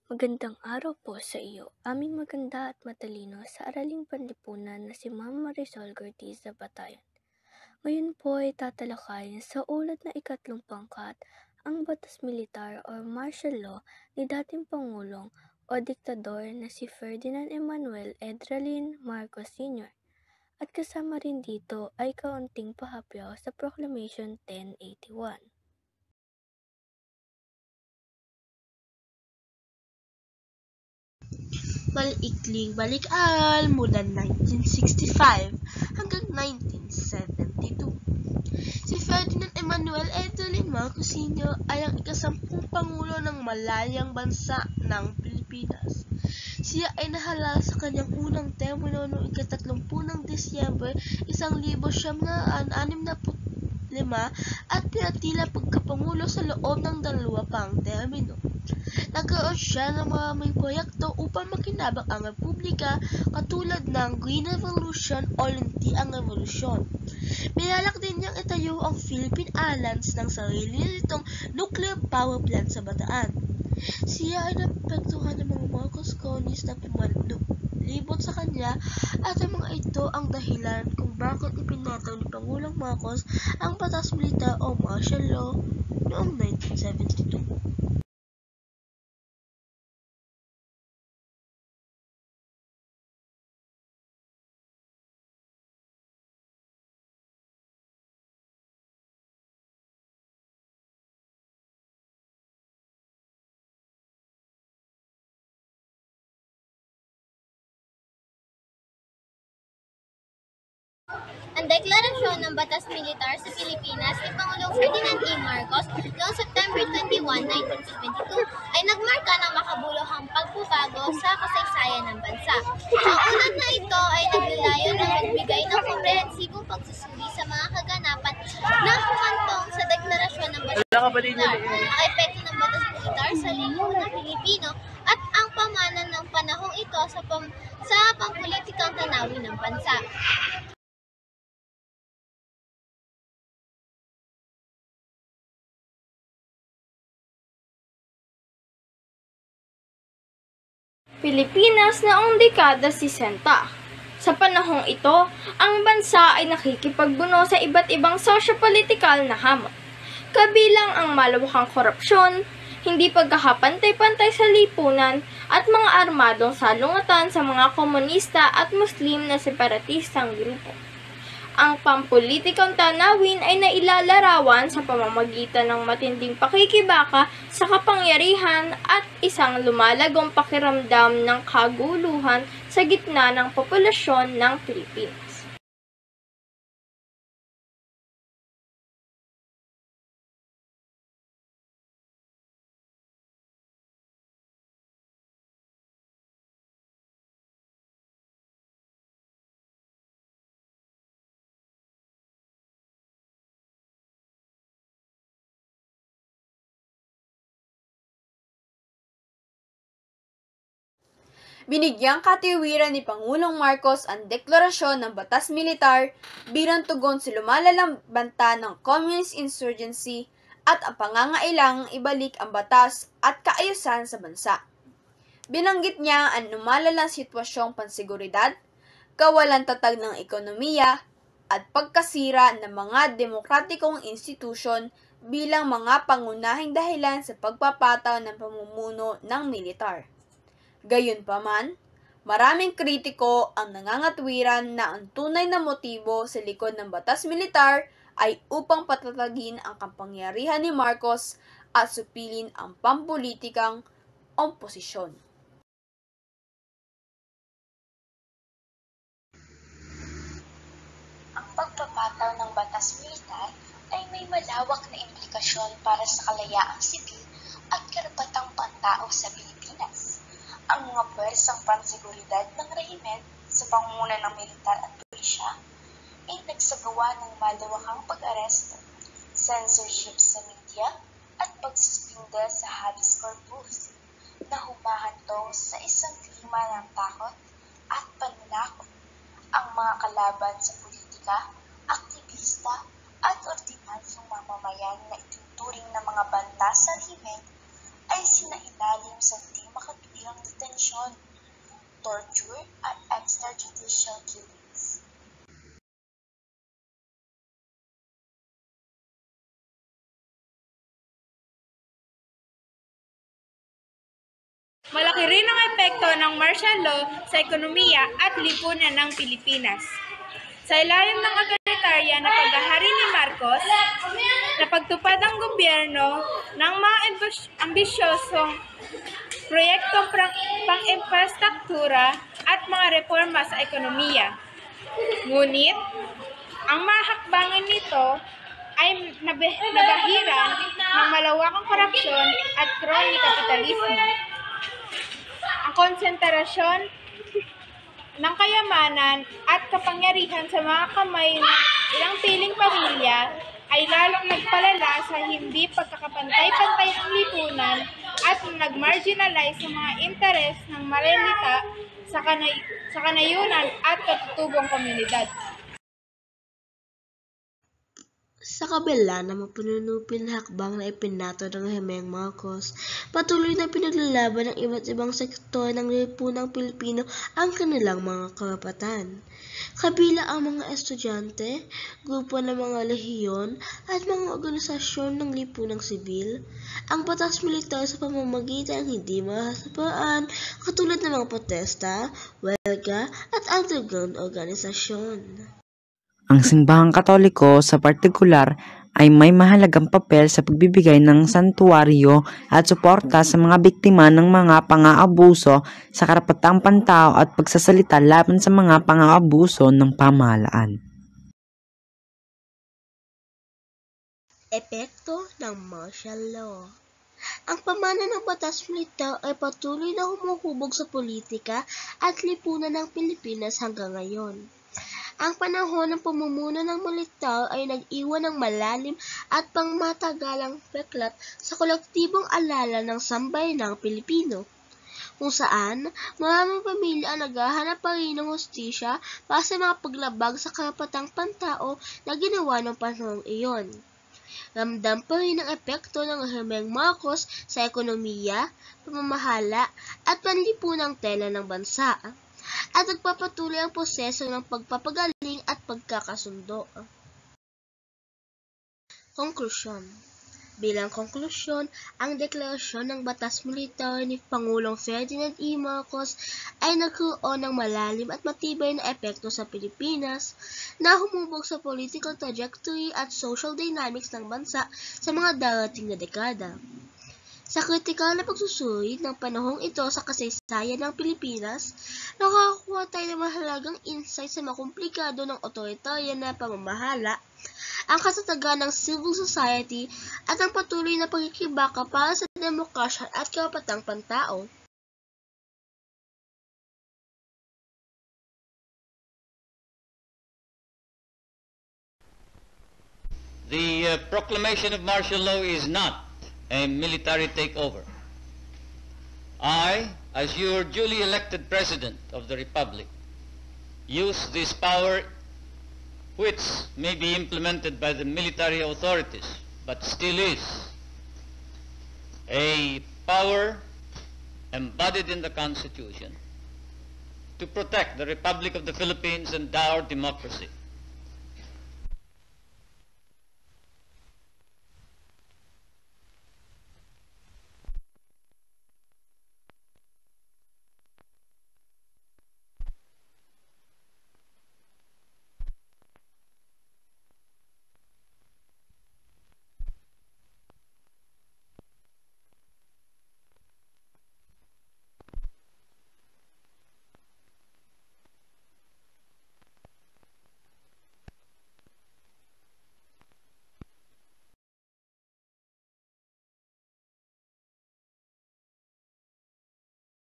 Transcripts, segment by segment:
Magandang araw po sa iyo, aming maganda at matalino sa Araling Panlipunan na si Ma'am Marisol Gortiza Batayan. Ngayon po ay tatalakayin sa ulat na ikatlong pangkat ang batas militar o martial law ni dating Pangulong o diktador na si Ferdinand Emmanuel Edralin Marcos Sr. At kasama rin dito ay kaunting pahapyaw sa Proclamation 1081. Malikling balik-aral mula 1965 hanggang 1972. Si Ferdinand Emmanuel Edralin Marcos Sr. ay ang ika-10 Pangulo ng malayang bansa ng Pilipinas. Siya ay nahalal sa kanyang unang termino noong ika-30 ng Disyembre 1965 at pinatila pagkapangulo sa loob ng 2 pang termino. Nagkaroon siya ng maraming proyekto upang makinabang ang Republika katulad ng Green Revolution o Luntiang Revolusyon. Binalak din niyang itayo ang Philippine Islands ng sarili nitong nuclear power plant sa Bataan. Siya ay napektuhan ng mga Marcos cronies na pumalibot sa kanya at ang mga ito ang dahilan kung bakit ipinataw ni Pangulong Marcos ang batas militar o martial law noong 1972. Ang deklarasyon ng Batas Militar sa Pilipinas ni Pangulong Ferdinand E. Marcos noong September 21, 1972 ay nagmarka ng makabuluhang pagbabago sa kasaysayan ng bansa. Ang ulat na ito ay naglalayon na magbigay ng komprehensibong pagsusuri sa mga kaganapan na humantong sa deklarasyon ng Batas Militar, ang epekto ng Batas Militar sa lipunan Pilipino at ang pamanan ng panahong ito sa pampulitikang tanawin ng bansa. Pilipinas noong dekada 60. Sa panahong ito, ang bansa ay nakikipagbuno sa iba't ibang sosyo-politikal na hamon. Kabilang ang malawakang korupsyon, hindi pagkakapantay-pantay sa lipunan, at mga armadong salungatan sa mga komunista at Muslim na separatistang grupo. Ang pampulitikang tanawin ay nailalarawan sa pamamagitan ng matinding pakikibaka sa kapangyarihan at isang lumalagong pakiramdam ng kaguluhan sa gitna ng populasyon ng Pilipinas. Binigyang katiwiran ni Pangulong Marcos ang deklarasyon ng Batas Militar bilang tugon sa lumalalang banta ng Communist insurgency at ang pangangailangang ibalik ang batas at kaayusan sa bansa. Binanggit niya ang lumalalang sitwasyong pansiguridad, kawalan tatag ng ekonomiya, at pagkasira ng mga demokratikong institusyon bilang mga pangunahing dahilan sa pagpapataw ng pamumuno ng militar. Gayunpaman, maraming kritiko ang nangangatwiran na ang tunay na motibo sa likod ng batas militar ay upang patatagin ang kapangyarihan ni Marcos at supilin ang pampulitikang oposisyon. Ang pagpapataw ng batas militar ay may malawak na implikasyon para sa kalayaang sibil at karapatang pantao sa Pilipinas. Ang mga puwersang pansiguridad ng rehimen sa pangunguna ng militar at pulisya ay nagsagawa ng malawakang pag-aresto, censorship sa media at pagsuspinde sa habeas corpus na humahantong sa isang klima ng takot at pananakot. Ang mga kalaban sa politika, aktivista at ordinaryong mamamayan na ituturing na mga banta sa rehimen ay sinailalim sa di makatwirang detensyon, torture at extrajudicial killings. Malaki rin ang epekto ng martial law sa ekonomiya at lipunan ng Pilipinas. Sa ilalim ng authoritarian na paghahari ni Marcos, napagtupad ang gobyerno ng mga ambisyosong proyektong pang-infrastruktura at mga reforma sa ekonomiya. Ngunit, ang mga hakbangan nito ay nabahiran ng malawakang korupsyon at crony kapitalismo. Ang konsentrasyon ng kayamanan at kapangyarihan sa mga kamay ng ilang piling pamilya ay lalong nagpalala sa hindi pagkakapantay-pantay ng lipunan at nag-marginalize sa mga interes ng marinita sa kanayunan at katutubong komunidad. Sa kabila ng mapanunupin na hakbang na ipinato ng Hemeng Marcos, patuloy na pinaglalaban ng iba't ibang sektor ng lipunang Pilipino ang kanilang mga karapatan. Kabila ang mga estudyante, grupo ng mga lehiyon at mga organisasyon ng lipunang sibil, ang batas militar sa pamamagitan ng hindi mahasapaan katulad ng mga protesta, welga at underground organisasyon. Ang simbahang Katoliko sa partikular ay may mahalagang papel sa pagbibigay ng santuwaryo at suporta sa mga biktima ng mga pang-aabuso sa karapatang pantao at pagsasalita laban sa mga pang-aabuso ng pamahalaan. Epekto ng martial law. Ang pamana ng batas militar ay patuloy na humuhubog sa politika at lipunan ng Pilipinas hanggang ngayon. Ang panahon ng pamumuno ng militar ay nag-iwan ng malalim at pangmatagalang peklat sa kolektibong alala ng sambayanang Pilipino, kung saan maraming pamilya ang naghahanap pa rin ng hustisya para sa mga paglabag sa karapatang pantao na ginawa ng panahong iyon. Ramdam pa rin ang epekto ng Hemeng Marcos sa ekonomiya, pamamahala at panlipunang tela ng bansa, at nagpapatuloy ang proseso ng pagpapagaling at pagkakasundo. Konklusyon. Bilang konklusyon, ang deklarasyon ng batas militar ni Pangulong Ferdinand E. Marcos ay nagkaroon ng malalim at matibay na epekto sa Pilipinas na humubog sa political trajectory at social dynamics ng bansa sa mga darating na dekada. Sa kritikal na pagsusuri ng panahong ito sa kasaysayan ng Pilipinas, nakakakuha tayo ng mahalagang insight sa makomplikado ng authoritarian na pamamahala, ang katatagan ng civil society at ang patuloy na pagkikibaka para sa demokrasya at karapatang pantao. The proclamation of martial law is not a military takeover. I, as your duly elected President of the Republic, use this power which may be implemented by the military authorities, but still is a power embodied in the Constitution to protect the Republic of the Philippines and our democracy.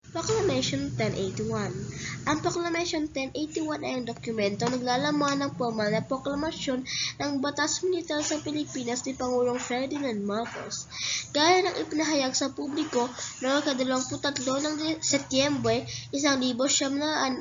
Proclamation 1081. Ang Proclamation 1081 ay ang dokumento naglalaman ng formal na proklamasyon ng batas militar sa Pilipinas ni Pangulong Ferdinand Marcos, gaya ng ipinahayag sa publiko noong 23 ng Setyembre 1972.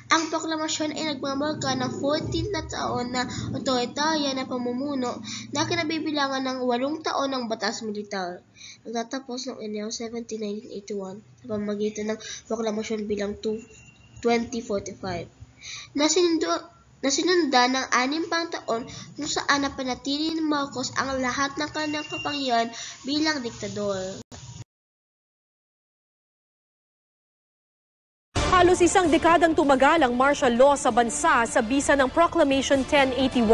Ang proklamasyon ay nagmamarka ng 14 na taon na otoritarya na pamumuno na kinabibilangan ng 8 taon ng batas militar. Nagtatapos noong Enero 17, 1981 sa pamamagitan ng proklamasyon bilang 2045 na sinundan ng 6 pang taon kung saan napanatili ni Marcos ang lahat ng kanyang kapangyarihan bilang diktador. Halos isang dekadang tumagal ang martial law sa bansa sa bisa ng Proclamation 1081.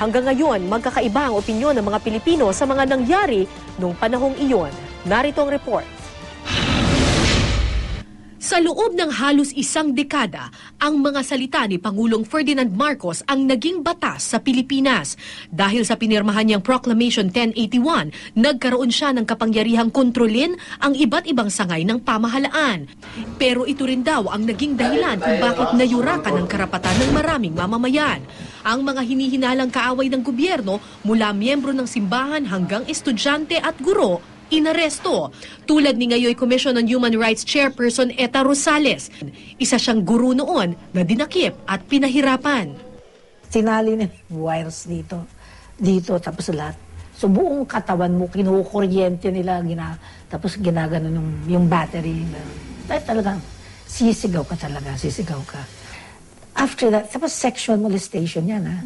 Hanggang ngayon, magkakaiba ang opinyon ng mga Pilipino sa mga nangyari noong panahong iyon. Narito ang report. Sa loob ng halos isang dekada, ang mga salita ni Pangulong Ferdinand Marcos ang naging batas sa Pilipinas. Dahil sa pinirmahan niyang Proclamation 1081, nagkaroon siya ng kapangyarihang kontrolin ang iba't ibang sangay ng pamahalaan. Pero ito rin daw ang naging dahilan kung bakit nayurakan ang karapatan ng maraming mamamayan. Ang mga hinihinalang kaaway ng gobyerno mula miyembro ng simbahan hanggang estudyante at guro, inaresto. Tulad ni ngayoy Commission on Human Rights Chairperson Eta Rosales. Isa siyang guro noon na dinakip at pinahirapan. Tinali na wires dito tapos lahat. So buong katawan mo, kinukuryente nila, tapos ginagano yung battery. Talagang sisigaw ka talaga, sisigaw ka. After that, tapos sexual molestation yan.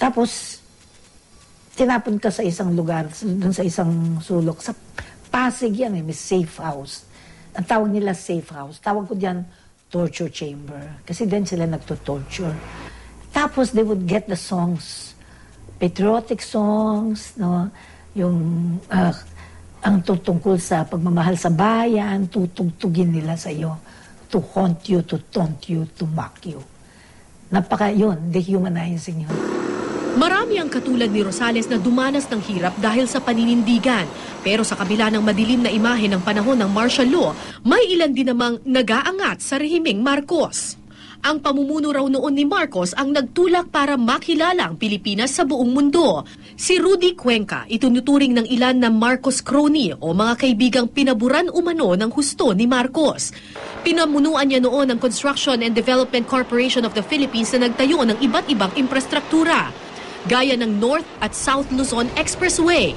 Tapos tinapon ka sa isang lugar, dun sa isang sulok. Sa Pasig yan may safe house. Ang tawag nila safe house. Tawag ko diyan torture chamber. Kasi din sila nagto-torture. Tapos they would get the songs, patriotic songs, no? Yung ang tutungkol sa pagmamahal sa bayan, tutugtugin nila sa iyo. To haunt you, to taunt you, to mock you. Yun, dehumanizing yun. Marami ang katulad ni Rosales na dumanas ng hirap dahil sa paninindigan. Pero sa kabila ng madilim na imahe ng panahon ng martial law, may ilan din namang nag-aangat sa rehimeng Marcos. Ang pamumuno raw noon ni Marcos ang nagtulak para makilala ang Pilipinas sa buong mundo. Si Rudy Cuenca, itunuturing ng ilan na Marcos crony o mga kaibigang pinaburan umano ng husto ni Marcos. Pinamunuan niya noon ang Construction and Development Corporation of the Philippines na nagtayo ng iba't ibang infrastruktura, gaya ng North at South Luzon Expressway,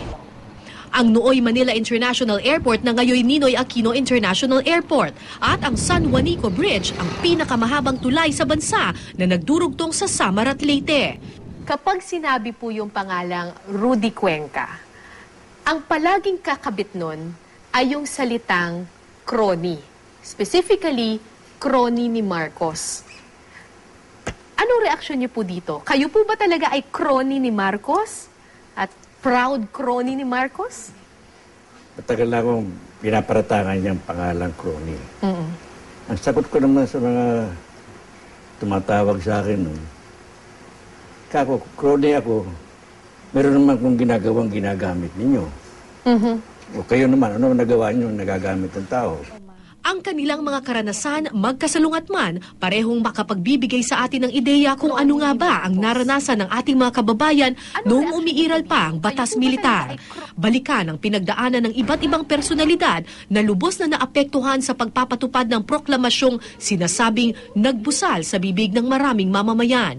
ang Nooy Manila International Airport na ngayoy Ninoy Aquino International Airport, at ang San Juanico Bridge, ang pinakamahabang tulay sa bansa na nagdurugtong sa Samar at Leyte. Kapag sinabi po yung pangalang Rudy Cuenca, ang palaging kakabit nun ay yung salitang crony. Specifically, crony ni Marcos. Anong reaksyon niyo po dito? Kayo po ba talaga ay crony ni Marcos? At proud crony ni Marcos? Matagal na akong pinaparatangan niyang pangalang crony. Ang sagot ko naman sa mga tumatawag sa akin nun, kako, crony ako, meron naman kong ginagamit ninyo. O kayo naman, ano nagawa niyo nagagamit ng tao? Ang kanilang mga karanasan, magkasalungat man, parehong makapagbibigay sa atin ng ideya kung ano nga ba ang naranasan ng ating mga kababayan noong umiiral pa ang batas militar. Balikan ang pinagdaanan ng iba't ibang personalidad na lubos na naapektuhan sa pagpapatupad ng proklamasyong sinasabing nagbusal sa bibig ng maraming mamamayan.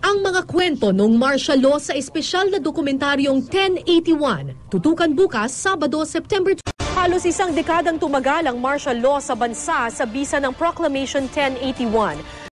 Ang mga kwento ng martial law sa espesyal na dokumentaryong 1081, tutukan bukas, Sabado, September 2. Halos isang dekadang tumagal ang martial law sa bansa sa bisa ng Proclamation 1081.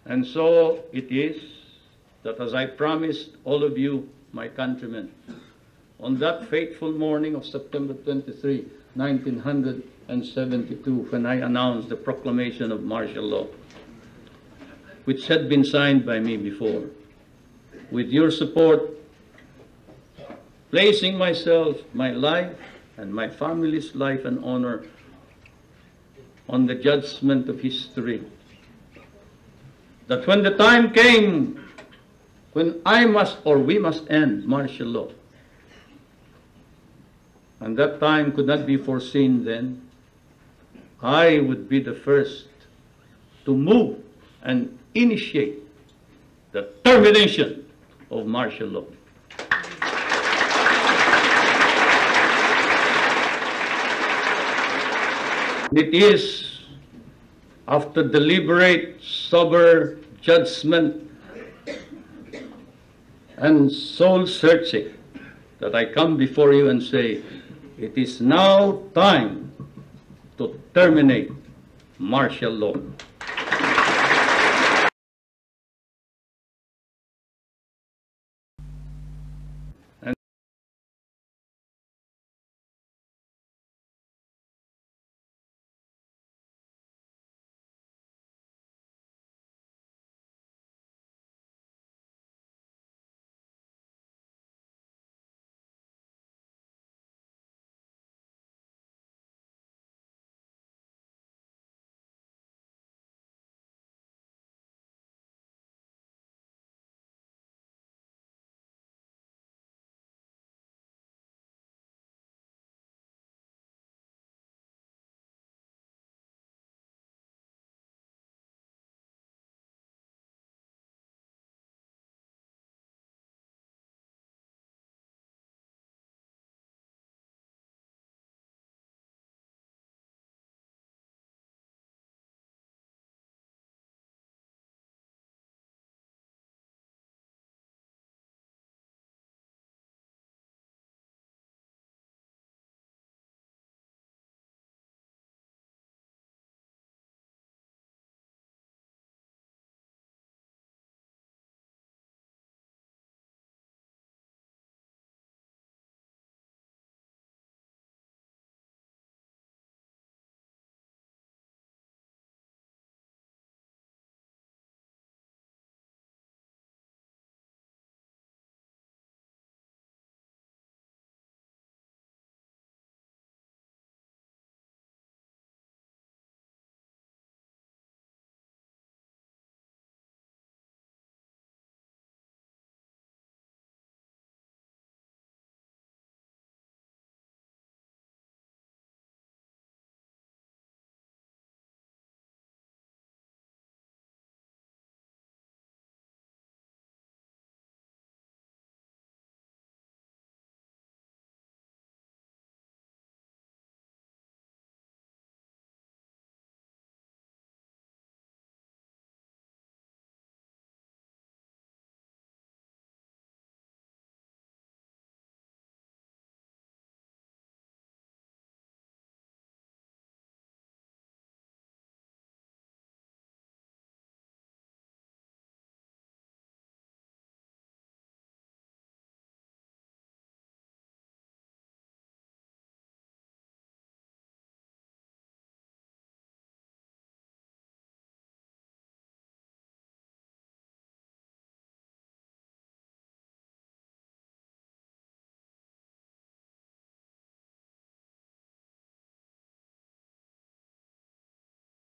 And so it is that as I promised all of you, my countrymen, on that fateful morning of September 23, 1972, when I announced the proclamation of martial law, which had been signed by me before, with your support, placing myself, my life, and my family's life and honor on the judgment of history, that when the time came when I must or we must end martial law, and that time could not be foreseen then, I would be the first to move and initiate the termination of martial law. It is after deliberate, sober judgment and soul searching that I come before you and say, it is now time to terminate martial law.